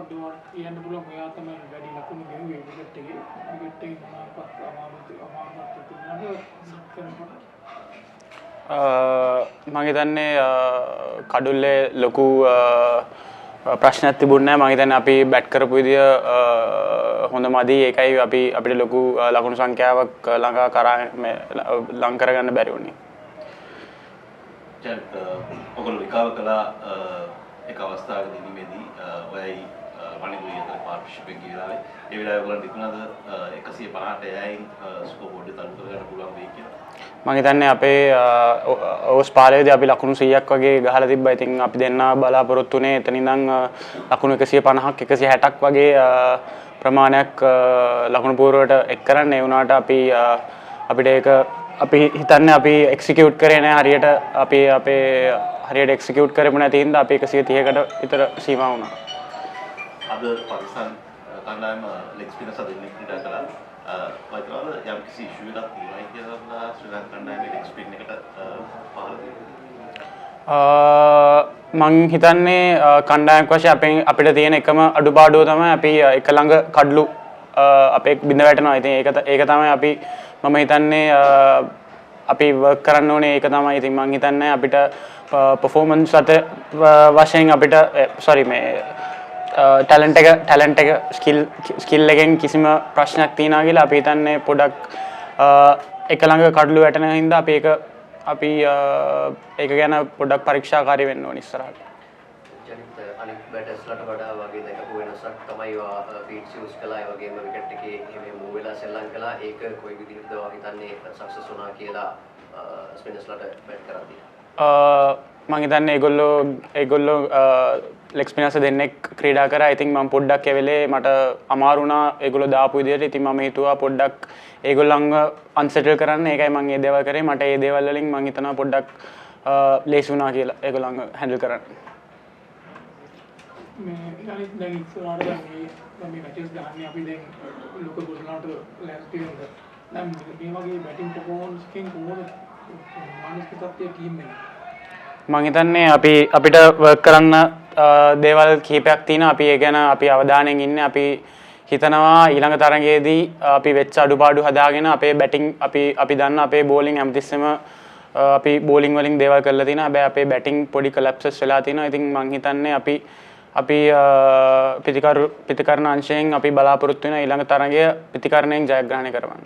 කියන්න පුළුවන් ඔයා තමයි වැඩි ලකුණු ගෙවුවේ විකට් එකේ මොනවාක්වත් අමාරුවක් තිබුණාද සෙට් කරනකොට මම හිතන්නේ කඩුල්ලේ ලොකු ප්‍රශ්නයක් තිබුණේ නැහැ. මම හිතන්නේ අපි බැට් කරපු විදිය හොඳ මදි. ඒකයි අපිට ලොකු ලකුණු සංඛ්‍යාවක් ලං කරගන්න බැරි වුණේ. ඔගොල්ලෝ විකාව කළා එක අවස්ථාවක දිනීමේදී ඔයයි වනිදුයි අතර පාර්ට්නර්ෂිප් එකක් ගිහලා ඒ වෙලාවේ ඔයගොල්ලෝ තිබුණාද 150ට එයයින් ස්කෝර් බෝඩ් එක තල්ලු කරගන්න පුළුවන් වෙයි කියලා? මම හිතන්නේ අපේ ඕස් පාරේදී අපි ලකුණු 100ක් වගේ ගහලා තිබ්බා. ඉතින් අපි දෙන්න බලාපොරොත්තු වෙන්නේ එතන ඉඳන් ලකුණු 150ක් 160ක් වගේ ප්‍රමාණයක් ලකුණු පූර්වයට එක් කරන්න. ඒ වුණාට අපිට ඒක අපි හිතන්නේ අපි එක්සිකියුට් කරේ නැහැ හරියට. අපි හරියට එක්සිකියුට් කරපු නැති හින්දා අපි 130කට විතර සීමා වුණා. අද පාකිස්තාන කණ්ඩායම ලෙග් ස්පිනර්ස් දෙන්නෙක් ක්‍රීඩා කළා. වයිකවල යම් කිසි ඉෂුව එකක් තියෙනවා කියලා ශ්‍රී ලංකා කණ්ඩායමේ ලෙග් ස්පින් එකට පහළ දෙනවා. මං හිතන්නේ කණ්ඩායමක් වශයෙන් අපිට තියෙන එකම අඩුපාඩුව තමයි අපි එක ළඟ කඩලු අපේ බිඳ වැටෙනවා. ඉතින් ඒක තමයි අපි මම හිතන්නේ අපි වර්ක් කරන්න ඕනේ. ඒක තමයි. ඉතින් මං හිතන්නේ අපිට පර්ෆෝමන්ස් වශයෙන් අපිට ටැලන්ට් එක ස්කිල් එකෙන් කිසිම ප්‍රශ්නයක් තියනවා කියලා අපි හිතන්නේ පොඩක් එක ළඟ කඩලු වැටෙන හින්දා අපි ඒක ගැන පොඩක් පරීක්ෂාකාරී වෙන්න ඕනේ ඉස්සරහට. ජනිත් අනිත් බැටර්ස්ලාට වඩා වගේ දැකපු වෙනසක් තමයි බීට්ස් යූස් කළා. ඒ වගේම විකට් එකේ මේ මූව් වෙලා සෙල්ලම් කළා. ඒක කොයි විදිහටද හිතන්නේ සක්සස් වුණා කියලා ස්පිනර්ස්ලාට බැට් කරද්දී? මම හිතන්නේ ඒගොල්ලෝ ලෙග් ස්පිනර්ස් දෙන්නෙක් ක්‍රීඩා කරා. ඉතින් මම පොඩ්ඩක් ඒ වෙලේ මට අමාරු වුණා ඒගොල්ලෝ දාපු විදිහට. ඉතින් මම හිතුවා පොඩ්ඩක් ඒගොල්ලන්ව අන්සෙටල් කරන්න. ඒකයි මම මේ දේවල් කරේ. මට මේ දේවල් වලින් මම හිතනවා පොඩ්ඩක් ලේසි වුණා කියලා ඒගොල්ලන්ව හැන්ඩල් කරන්න. මේ අනිත් දැන් ඉස්සරහට දැන් මේ මැචස් ගහන්නේ අපි දැන් ලොකු ගොල්ලන්ට ලෑස්ති වෙනද දැන් මේ වගේ බැටිං පර්ෆෝමන්ස් එකෙන් කොහොමද මානසික තත්ත්වයේ ටීම් එක? මම හිතන්නේ අපිට වර්ක් කරන්න දේවල් කීපයක් තියෙනවා. අපි ඒ ගැන අපි අවධානයෙන් ඉන්නේ. අපි හිතනවා ඊළඟ තරගයේදී අපි වෙච්ච අඩුපාඩු හදාගෙන අපේ බැටිං අපි දන්න අපේ බෝලිං හැමතිස්සෙම අපි බෝලිං වලින් දේවල් කරලා තියෙනවා. හැබැයි අපේ බැටිං පොඩි කොලැප්සස් වෙලා තියෙනවා. ඉතින් මම හිතන්නේ අපි ප්‍රතිකරණ අංශයෙන් අපි බලාපොරොත්තු වෙන ඊළඟ තරගය ප්‍රතිකරණයෙන් ජයග්‍රහණය කරවන්න.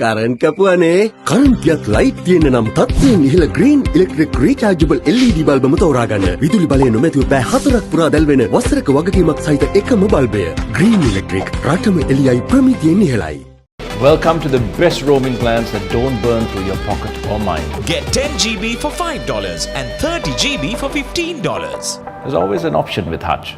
කරන්ට් කපුවනේ කරන්ට්ියත් ලයිට් තියෙන නම් තත්ත්වයෙන් ඉහළ ග්‍රීන් ඉලෙක්ට්‍රික් රීචාර්ජබල් LED බල්බම තෝරාගන්න. විදුලි බලය නොමැතිව පැය 4ක් පුරා දැල්වෙන වසරක වගකීමක් සහිත එකම බල්බය. ග්‍රීන් ඉලෙක්ට්‍රික් රටම එළියයි ප්‍රමිතියෙන් ඉහළයි. Welcome to the best roaming plans that don't burn through your pocket or mind. Get 10 GB for $5 and 30 GB for $15. There's always an option with Hutch.